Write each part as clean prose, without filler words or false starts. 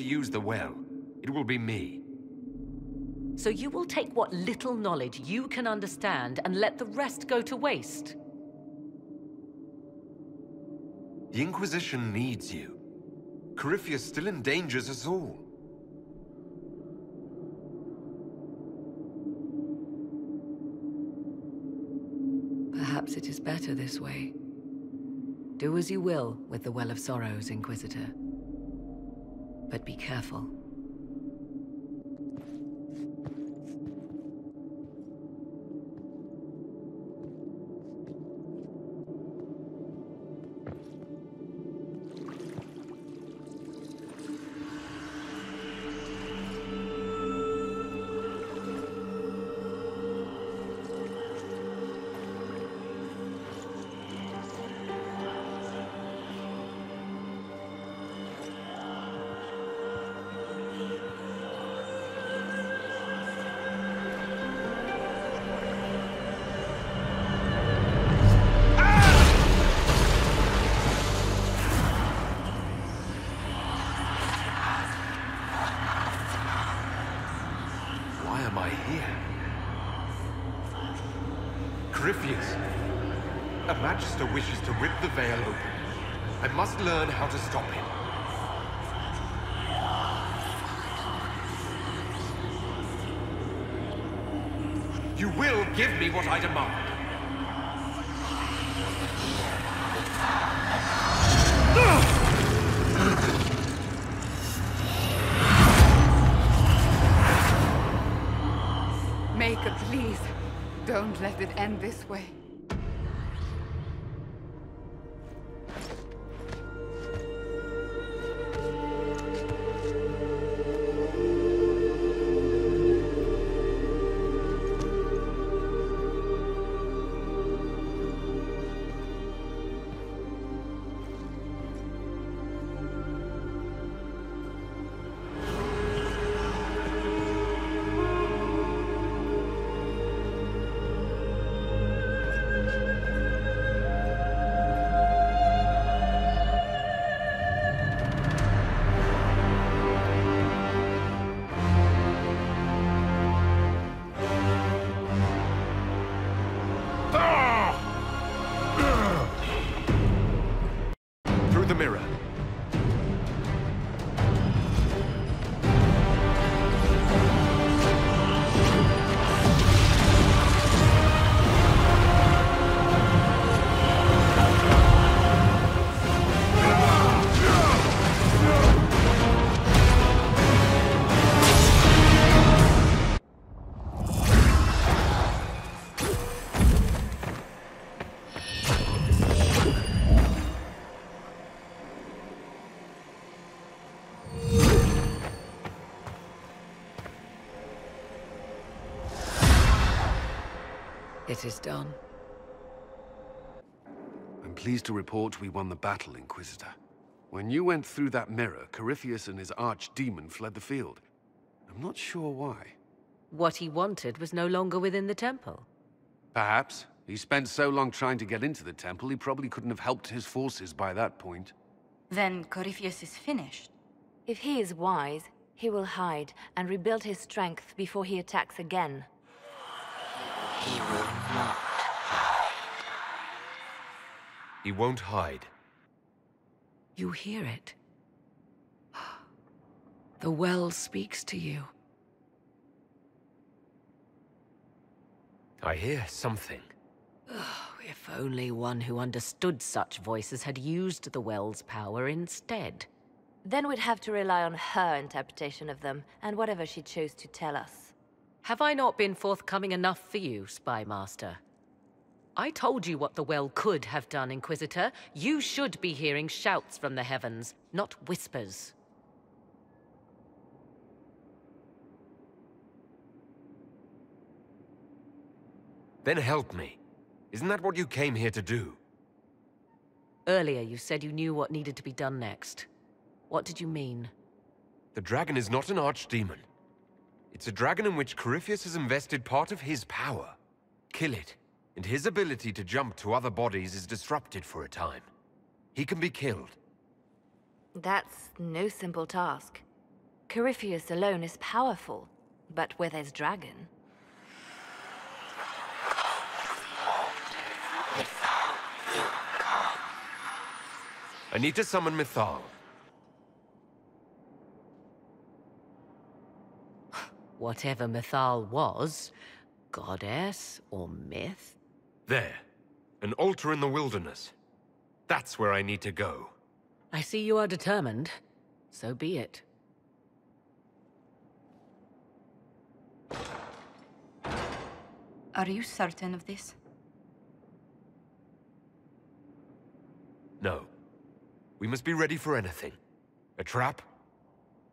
to use the well, it will be me. So you will take what little knowledge you can understand and let the rest go to waste? The Inquisition needs you. Corypheus still endangers us all. Perhaps it is better this way. Do as you will with the Well of Sorrows, Inquisitor. But be careful. Corypheus, a Magister wishes to rip the veil open. I must learn how to stop him. You will give me what I demand. Maker, please. Don't let it end this way. It is done. I'm pleased to report we won the battle, Inquisitor. When you went through that mirror, Corypheus and his archdemon fled the field. I'm not sure why. What he wanted was no longer within the temple. Perhaps. He spent so long trying to get into the temple, he probably couldn't have helped his forces by that point. Then Corypheus is finished. If he is wise, he will hide and rebuild his strength before he attacks again. He will not. He won't hide. You hear it. The well speaks to you. I hear something. If only one who understood such voices had used the well's power instead. Then we'd have to rely on her interpretation of them, and whatever she chose to tell us. Have I not been forthcoming enough for you, Spy Master? I told you what the well could have done, Inquisitor. You should be hearing shouts from the heavens, not whispers. Then help me. Isn't that what you came here to do? Earlier you said you knew what needed to be done next. What did you mean? The dragon is not an archdemon. It's a dragon in which Corypheus has invested part of his power. Kill it, and his ability to jump to other bodies is disrupted for a time. He can be killed. That's no simple task. Corypheus alone is powerful, but where there's dragon... I need to summon Mythal. Whatever Mythal was, goddess or myth? There. An altar in the wilderness. That's where I need to go. I see you are determined. So be it. Are you certain of this? No. We must be ready for anything. A trap?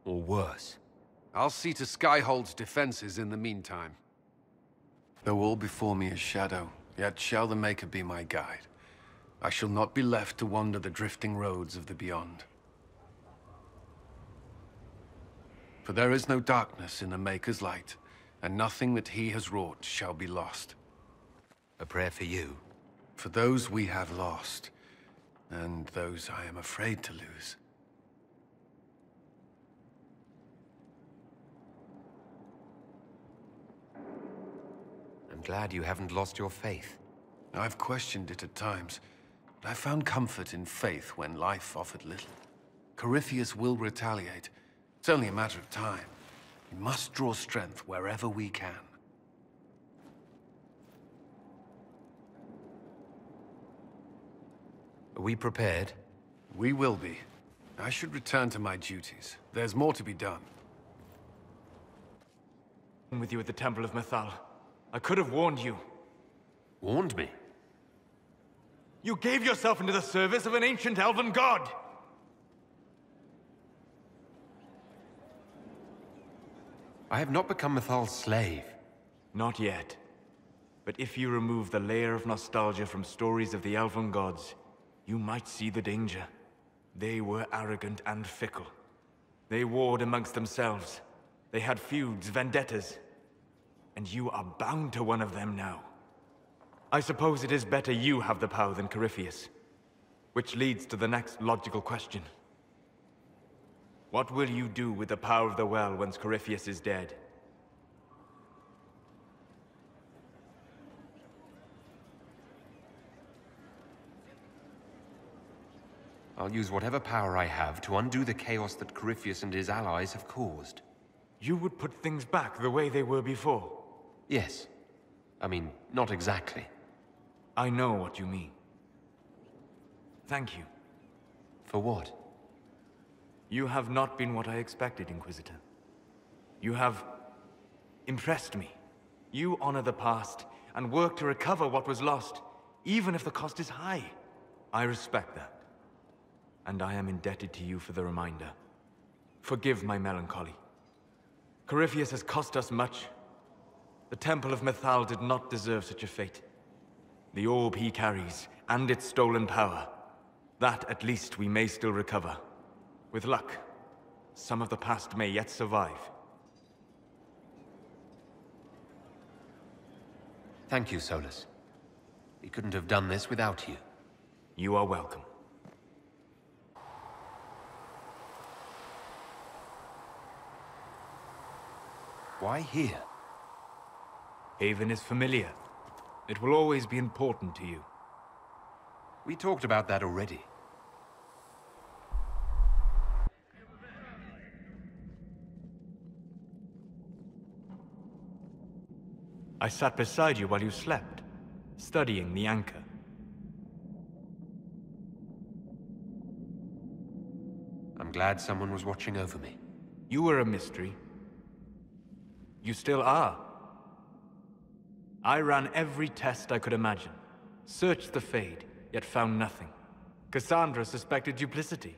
Or worse. I'll see to Skyhold's defenses in the meantime. Though all before me is shadow, yet shall the Maker be my guide. I shall not be left to wander the drifting roads of the beyond. For there is no darkness in the Maker's light, and nothing that he has wrought shall be lost. A prayer for you. For those we have lost, and those I am afraid to lose. I'm glad you haven't lost your faith. I've questioned it at times, but I found comfort in faith when life offered little. Corypheus will retaliate. It's only a matter of time. We must draw strength wherever we can. Are we prepared? We will be. I should return to my duties. There's more to be done. With you at the Temple of Mythal. I could have warned you. Warned me? You gave yourself into the service of an ancient elven god! I have not become Mythal's slave. Not yet. But if you remove the layer of nostalgia from stories of the elven gods, you might see the danger. They were arrogant and fickle. They warred amongst themselves. They had feuds, vendettas. And you are bound to one of them now. I suppose it is better you have the power than Corypheus. Which leads to the next logical question. What will you do with the power of the well once Corypheus is dead? I'll use whatever power I have to undo the chaos that Corypheus and his allies have caused. You would put things back the way they were before? Yes. I mean, not exactly. I know what you mean. Thank you. For what? You have not been what I expected, Inquisitor. You have impressed me. You honor the past and work to recover what was lost, even if the cost is high. I respect that. And I am indebted to you for the reminder. Forgive my melancholy. Corypheus has cost us much. The Temple of Mythal did not deserve such a fate. The orb he carries, and its stolen power, that at least we may still recover. With luck, some of the past may yet survive. Thank you, Solus. We couldn't have done this without you. You are welcome. Why here? Haven is familiar. It will always be important to you. We talked about that already. I sat beside you while you slept, studying the anchor. I'm glad someone was watching over me. You were a mystery. You still are. I ran every test I could imagine. Searched the Fade, yet found nothing. Cassandra suspected duplicity.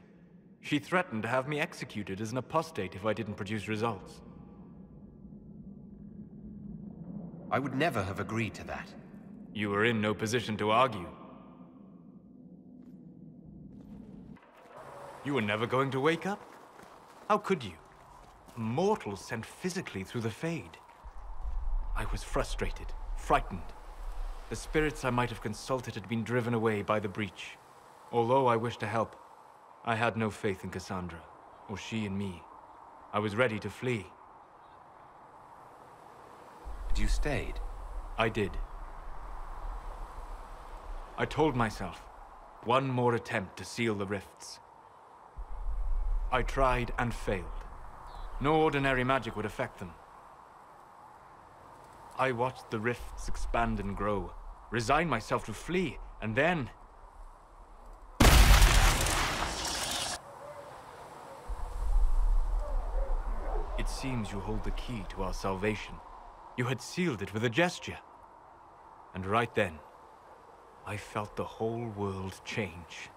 She threatened to have me executed as an apostate if I didn't produce results. I would never have agreed to that. You were in no position to argue. You were never going to wake up? How could you? A mortal sent physically through the Fade. I was frustrated, frightened. The spirits I might have consulted had been driven away by the breach. Although I wished to help, I had no faith in Cassandra, or she in me. I was ready to flee. But you stayed. I did. I told myself, one more attempt to seal the rifts. I tried and failed. No ordinary magic would affect them. I watched the rifts expand and grow, resigned myself to flee, and then... It seems you hold the key to our salvation. You had sealed it with a gesture. And right then, I felt the whole world change.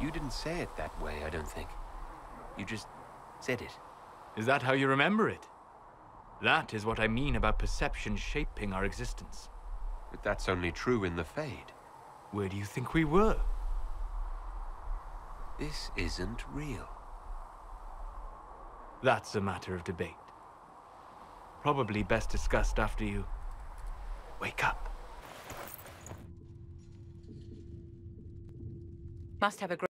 You didn't say it that way, I don't think. You just said it. Is that how you remember it? That is what I mean about perception shaping our existence. But that's only true in the Fade. Where do you think we were? This isn't real. That's a matter of debate. Probably best discussed after you wake up. Must have a great